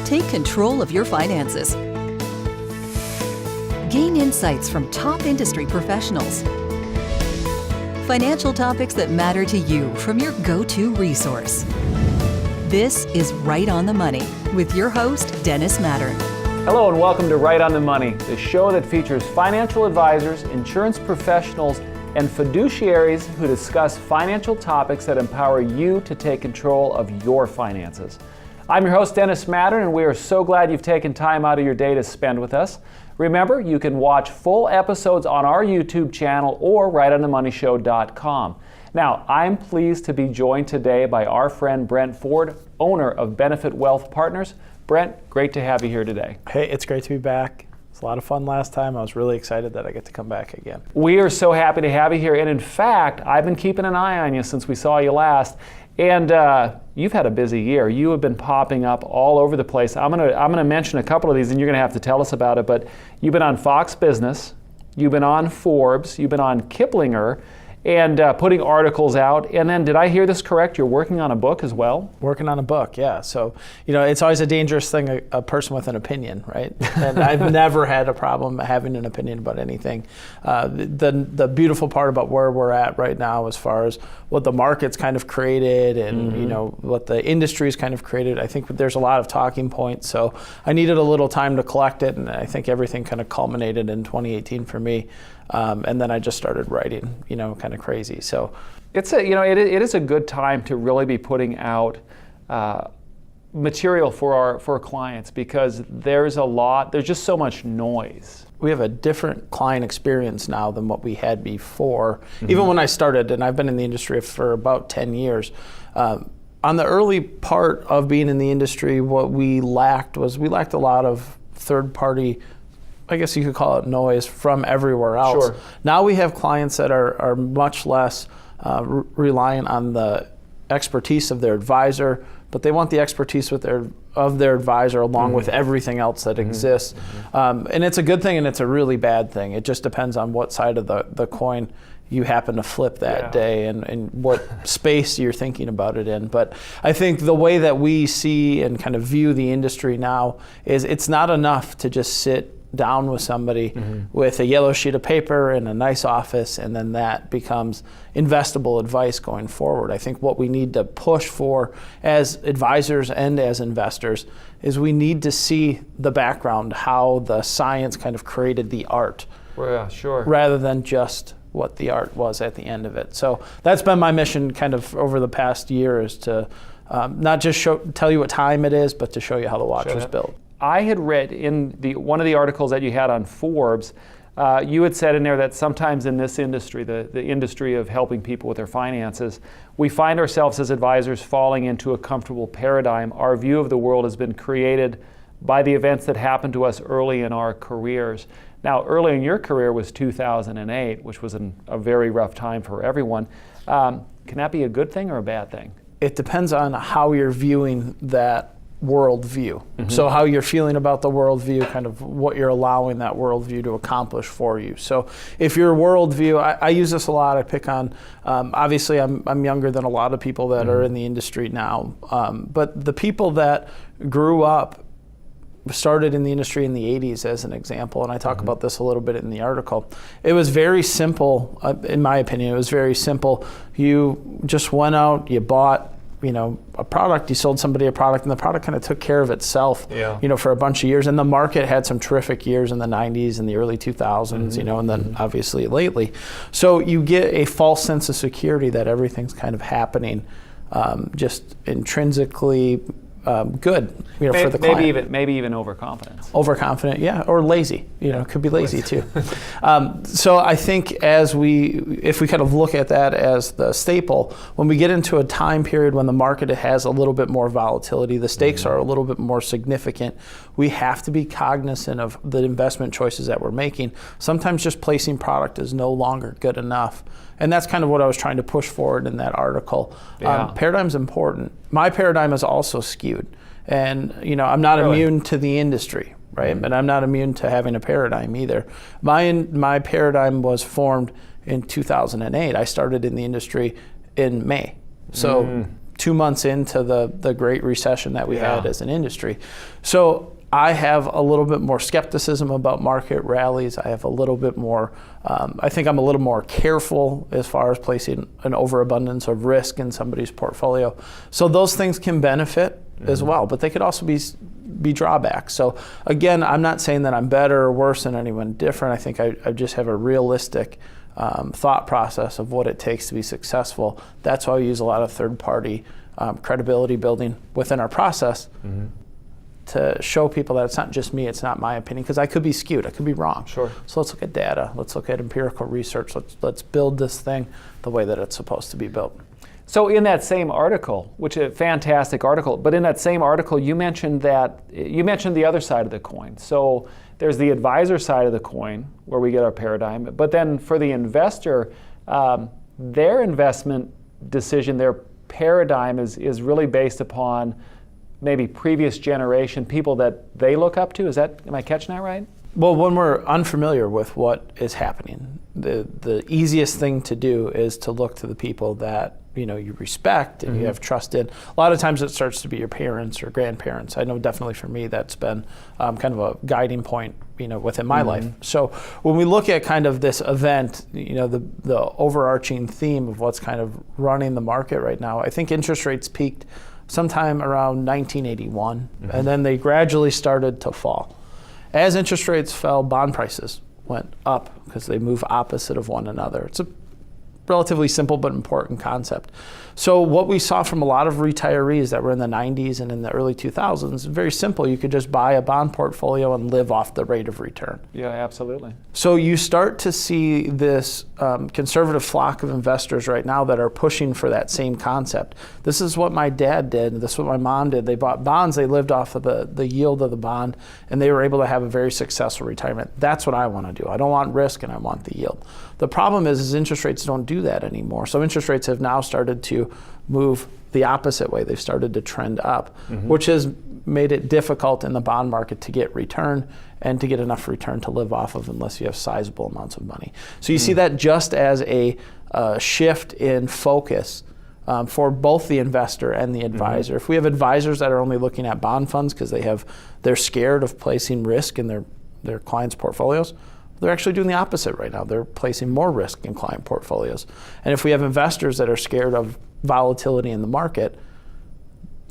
Take control of your finances. Gain insights from top industry professionals. Financial topics that matter to you from your go-to resource. This is Right on the Money with your host, Dennis Mattern. Hello and welcome to Right on the Money, the show that features financial advisors, insurance professionals, and fiduciaries who discuss financial topics that empower you to take control of your finances. I'm your host, Dennis Mattern, and we are so glad you've taken time out of your day to spend with us. Remember, you can watch full episodes on our YouTube channel or rightonthemoneyshow.com. Now, I'm pleased to be joined today by our friend Brent Ford, owner of Benefit Wealth Partners. Brent, great to have you here today. Hey, it's great to be back. It was a lot of fun last time. I was really excited that I get to come back again. We are so happy to have you here. And in fact, I've been keeping an eye on you since we saw you last. And you've had a busy year. You have been popping up all over the place. I'm gonna mention a couple of these, and you're gonna have to tell us about it. But you've been on Fox Business, you've been on Forbes, you've been on Kiplinger, and putting articles out. And then, did I hear this correct? You're working on a book as well? Working on a book, yeah. So, it's always a dangerous thing, a person with an opinion, right? And I've never had a problem having an opinion about anything. The beautiful part about where we're at right now, as far as what the market's kind of created and, what the industry's kind of created, I think there's a lot of talking points. So I needed a little time to collect it, and I think everything kind of culminated in 2018 for me. And then I just started writing, kind of crazy. So it is a good time to really be putting out material for our clients, because there's just so much noise. We have a different client experience now than what we had before. Even when I started, and I've been in the industry for about 10 years, on the early part of being in the industry, what we lacked a lot of third-party, I guess you could call it, noise from everywhere else. Sure. Now we have clients that are much less reliant on the expertise of their advisor, but they want the expertise of their advisor along with everything else that exists. And it's a good thing and it's a really bad thing. It just depends on what side of the coin you happen to flip that day and what space you're thinking about it in. But I think the way that we see and kind of view the industry now is it's not enough to just sit down with somebody with a yellow sheet of paper and a nice office, and then that becomes investable advice going forward. I think what we need to push for as advisors and as investors is we need to see the background, how the science kind of created the art, rather than just what the art was at the end of it. So that's been my mission kind of over the past year, is to not just tell you what time it is, but to show you how the watch was built. I had read in one of the articles that you had on Forbes, you had said in there that sometimes in this industry, the industry of helping people with their finances, we find ourselves as advisors falling into a comfortable paradigm. Our view of the world has been created by the events that happened to us early in our careers. Now, early in your career was 2008, which was a very rough time for everyone. Can that be a good thing or a bad thing? It depends on how you're viewing that worldview. So how you're feeling about the worldview, kind of what you're allowing that worldview to accomplish for you. So if your worldview, I use this a lot, I pick on, obviously I'm younger than a lot of people that are in the industry now, but the people that grew up, started in the industry in the 80s as an example, and I talk about this a little bit in the article. It was very simple, in my opinion, it was very simple. You just went out, you bought a product, you sold somebody a product, and the product kind of took care of itself, for a bunch of years. And the market had some terrific years in the 90s and the early 2000s, and then obviously lately. So you get a false sense of security that everything's kind of happening just intrinsically good, for the client. Maybe even overconfidence. Overconfident, yeah, or lazy. Could be lazy too. So I think if we kind of look at that as the staple, when we get into a time period when the market has a little bit more volatility, the stakes are a little bit more significant, we have to be cognizant of the investment choices that we're making. Sometimes just placing product is no longer good enough. And that's kind of what I was trying to push forward in that article. Paradigm's important. My paradigm is also skewed. And I'm not immune to the industry, right? But I'm not immune to having a paradigm either. My paradigm was formed in 2008. I started in the industry in May. So 2 months into the Great Recession that we had as an industry. So I have a little bit more skepticism about market rallies. I have a little bit more, I think I'm a little more careful as far as placing an overabundance of risk in somebody's portfolio. So those things can benefit as well, but they could also be drawbacks. So again, I'm not saying that I'm better or worse than anyone different. I think I just have a realistic thought process of what it takes to be successful. That's why we use a lot of third-party credibility building within our process to show people that it's not just me, it's not my opinion, because I could be skewed, I could be wrong. Sure. So let's look at data, let's look at empirical research, let's build this thing the way that it's supposed to be built. So in that same article, which is a fantastic article, but in that same article you mentioned the other side of the coin. So there's the advisor side of the coin where we get our paradigm, but then for the investor, their investment decision, their paradigm is really based upon maybe previous generation people that they look up to. Am I catching that right? Well, when we're unfamiliar with what is happening, the easiest thing to do is to look to the people that you respect and you have trust in. A lot of times it starts to be your parents or grandparents. I know definitely for me that's been kind of a guiding point within my life. So when we look at kind of this event, the overarching theme of what's kind of running the market right now, I think interest rates peaked sometime around 1981, and then they gradually started to fall. As interest rates fell, bond prices went up because they move opposite of one another. It's a relatively simple but important concept. So what we saw from a lot of retirees that were in the 90s and in the early 2000s, very simple. You could just buy a bond portfolio and live off the rate of return. Yeah, absolutely. So you start to see this conservative flock of investors right now that are pushing for that same concept. This is what my dad did. This is what my mom did. They bought bonds. They lived off of the yield of the bond, and they were able to have a very successful retirement. That's what I want to do. I don't want risk, and I want the yield. The problem is interest rates don't do that anymore. So interest rates have now started to move the opposite way. They've started to trend up, which has made it difficult in the bond market to get return and to get enough return to live off of unless you have sizable amounts of money. So you see that just as a shift in focus for both the investor and the advisor. If we have advisors that are only looking at bond funds because they're scared of placing risk in their clients' portfolios, they're actually doing the opposite right now. They're placing more risk in client portfolios. And if we have investors that are scared of volatility in the market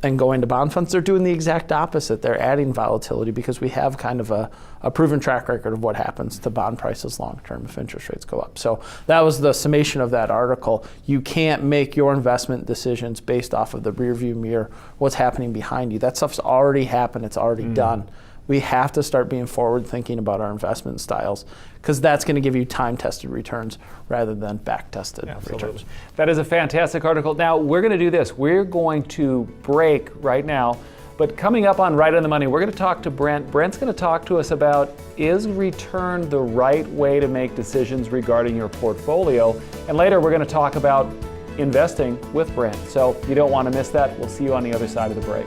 and going to bond funds, they're doing the exact opposite. They're adding volatility because we have kind of a proven track record of what happens to bond prices long term if interest rates go up. So that was the summation of that article. You can't make your investment decisions based off of the rearview mirror, what's happening behind you. That stuff's already happened, it's already done. We have to start being forward thinking about our investment styles because that's going to give you time-tested returns rather than back-tested returns. That is a fantastic article. Now, we're going to do this. We're going to break right now, but coming up on Right on the Money, we're going to talk to Brent. Brent's going to talk to us about, is return the right way to make decisions regarding your portfolio? And later, we're going to talk about investing with Brent. So you don't want to miss that. We'll see you on the other side of the break.